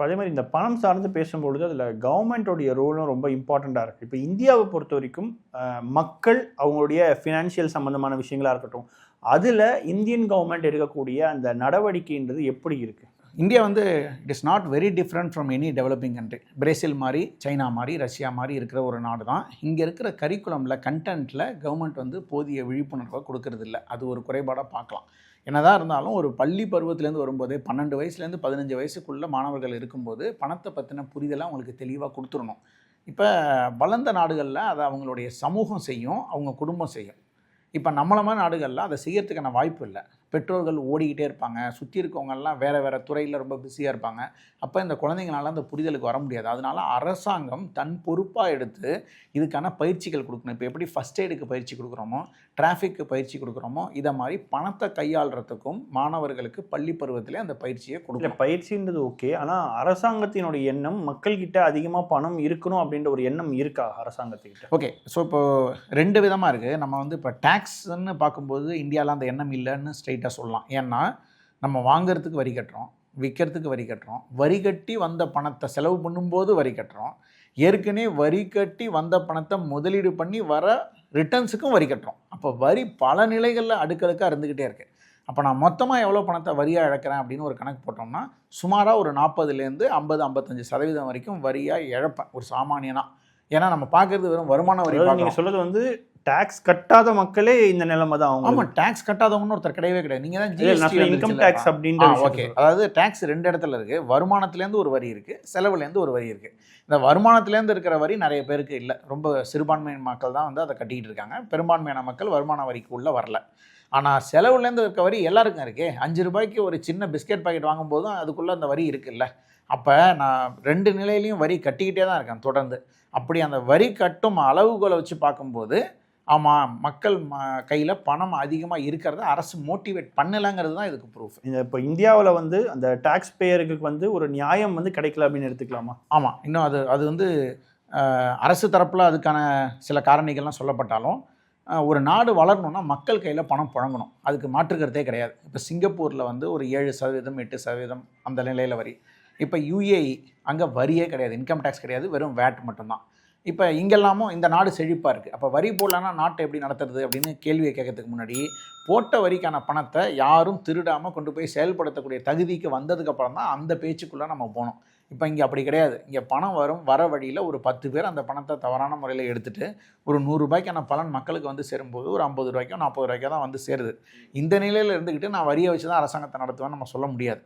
அதே மாதிரி இந்த பணம் சார்ந்து பேசும்பொழுது அதில் கவர்மெண்ட்டோடைய ரோலும் ரொம்ப இம்பார்ட்டண்ட்டாக இருக்குது. இப்போ இந்தியாவை பொறுத்த வரைக்கும் மக்கள் அவங்களுடைய ஃபினான்ஷியல் சம்மந்தமான விஷயங்களாக இருக்கட்டும், அதில் இந்தியன் கவர்மெண்ட் எடுக்கக்கூடிய அந்த நடவடிக்கைன்றது எப்படி இருக்குது? இந்தியா வந்து it is not very different from any developing country. Brazil மாதிரி, சைனா மாதிரி, ரஷ்யா மாதிரி இருக்கிற ஒரு நாடு தான். இங்கே இருக்கிற கரிக்குலமில், கண்டென்ட்டில் கவர்மெண்ட் வந்து போதிய விழிப்புணர்வை கொடுக்கறதில்ல. அது ஒரு குறைபாடாக பார்க்கலாம். என்னதான் இருந்தாலும் ஒரு பள்ளி பருவத்திலேருந்து வரும்போதே 12 வயசுலேருந்து 15 வயசுக்குள்ளே மாணவர்கள் இருக்கும்போது பணத்தை பற்றின புரிதலை அவங்களுக்கு தெளிவாக கொடுத்துடணும். இப்போ வளர்ந்த நாடுகளில் அதை அவங்களுடைய சமூகம் செய்யும், அவங்க குடும்பம் செய்யும். இப்போ நம்மள மாதிரி நாடுகளில் அதை செய்யறதுக்கான வாய்ப்பு இல்லை. பெற்றோர்கள் ஓடிக்கிட்டே இருப்பாங்க, சுற்றி இருக்கவங்கெல்லாம் வேறு வேறு துறையில் ரொம்ப பிஸியாக இருப்பாங்க. அப்போ இந்த குழந்தைங்களால அந்த புரிதலுக்கு வர முடியாது. அதனால் அரசாங்கம் தன் பொறுப்பாக எடுத்து இதுக்கான பயிற்சிகள் கொடுக்கணும். இப்போ எப்படி ஃபஸ்ட் எய்டுக்கு பயிற்சி கொடுக்குறோமோ, டிராஃபிக்கு பயிற்சி கொடுக்குறோமோ, இதை மாதிரி பணத்தை கையாளுறதுக்கும் மாணவர்களுக்கு பள்ளி பருவத்திலே அந்த பயிற்சியை கொடுக்கணும். பயிற்சின்றது ஓகே, ஆனால் அரசாங்கத்தினுடைய எண்ணம் மக்கள்கிட்ட அதிகமாக பணம் இருக்கணும் அப்படின்ற ஒரு எண்ணம் இருக்கா அரசாங்கத்துக்கிட்ட? ஓகே, ஸோ இப்போ 2 விதமாக இருக்குது. நம்ம வந்து இப்போ டேக்ஸ்ன்னு பார்க்கும்போது இந்தியாவில் அந்த எண்ணம் இல்லைன்னு ஸ்ட்ரைட்டாக சொல்லலாம். ஏன்னா நம்ம வாங்கிறதுக்கு வரி கட்டுறோம், விற்கிறதுக்கு வரி கட்டுறோம், வரி கட்டி வந்த பணத்தை செலவு பண்ணும்போது வரி கட்டுறோம், ஏற்கனவே வரி கட்டி வந்த பணத்தை முதலீடு பண்ணி வர ரிட்டர்ன்ஸுக்கும் வரி கட்டுறோம். அப்போ வரி பல நிலைகளில் அடுக்கடுக்காக இருந்துக்கிட்டே இருக்குது. அப்போ நான் மொத்தமாக எவ்வளோ பணத்தை வரியாக இழக்கிறேன் அப்படின்னு ஒரு கணக்கு போட்டோம்னா சுமாராக ஒரு 40% 50-55% வரைக்கும் வரியாக இழப்பேன் ஒரு சாமானியனா. ஏன்னா நம்ம பார்க்குறது வெறும் வருமான வரி. நீங்கள் சொல்கிறது வந்து டேக்ஸ் கட்டாத மக்களே இந்த நிலைமை தான். அவங்க ஆமாம், டேக்ஸ் கட்டாதவங்கன்னு ஒருத்தர் கிடையவே கிடையாது. நீங்கள் தான் ஜிஎஸ்டி இன்கம் டேக்ஸ் அப்படின்ற. ஓகே, அதாவது டேக்ஸ் 2 இடத்துல இருக்குது. வருமானத்துலேருந்து ஒரு வரி இருக்குது, செலவுலேருந்து ஒரு வரி இருக்குது. இந்த வருமானத்துலேருந்து இருக்கிற வரி நிறைய பேருக்கு இல்லை. ரொம்ப சிறுபான்மையான மக்கள் தான் வந்து அதை கட்டிக்கிட்டு இருக்காங்க. பெரும்பான்மையான மக்கள் வருமான வரிக்கு உள்ளே வரல. ஆனால் செலவுலேருந்து இருக்க வரி எல்லாருக்கும் இருக்கே. 5 ரூபாய்க்கு ஒரு சின்ன பிஸ்கெட் பாக்கெட் வாங்கும்போதும் அதுக்குள்ளே அந்த வரி இருக்குல்ல. அப்போ நான் 2 நிலையிலையும் வரி கட்டிக்கிட்டே தான் இருக்கேன் தொடர்ந்து. அப்படி அந்த வரி கட்டும் அளவுகளை வச்சு பார்க்கும்போது ஆமாம், மக்கள் கையில் பணம் அதிகமாக இருக்கிறத அரசு மோட்டிவேட் பண்ணலைங்கிறது தான் இதுக்கு ப்ரூஃப். இப்போ இந்தியாவில் வந்து அந்த டேக்ஸ் பேயருக்கு வந்து ஒரு நியாயம் வந்து கிடைக்கல அப்படின்னு எடுத்துக்கலாமா? ஆமாம், இன்னும் அது வந்து அரசு தரப்பில் அதுக்கான சில காரணிகள்லாம் சொல்லப்பட்டாலும் ஒரு நாடு வளரணும்னா மக்கள் கையில் பணம் புழங்கணும். அதுக்கு மாற்றுக்கிறதே கிடையாது. இப்போ சிங்கப்பூரில் வந்து ஒரு 7% 8% அந்த நிலையில் வரி. இப்போ UAE அங்கே வரியே கிடையாது, இன்கம் டேக்ஸ் கிடையாது, வெறும் வேட் மட்டும்தான். இப்போ இங்கெல்லாமும் இந்த நாடு செழிப்பாக இருக்குது. அப்போ வரி போடலான்னா நாட்டை எப்படி நடத்துறது அப்படின்னு கேள்வியை கேட்கறதுக்கு முன்னாடி போட்ட வரிக்கான பணத்தை யாரும் திருடாமல் கொண்டு போய் செயல்படுத்தக்கூடிய தகுதிக்கு வந்ததுக்கப்புறம் தான் அந்த பேச்சுக்குள்ளே நம்ம போனோம். இப்போ இங்கே அப்படி கிடையாது. இங்கே பணம் வர வழியில் ஒரு 10 பேர் அந்த பணத்தை தவறான முறையில் எடுத்துகிட்டு ஒரு 100 ரூபாய்க்கான பலன் மக்களுக்கு வந்து சேரும்போது ஒரு 50 ரூபாய்க்கோ 40 ரூபாய்க்கோ தான் வந்து சேருது. இந்த நிலையில் இருந்துக்கிட்டு நான் வரியை வச்சு தான் அரசாங்கத்தை நடத்துவேன்னு நம்ம சொல்ல முடியாது.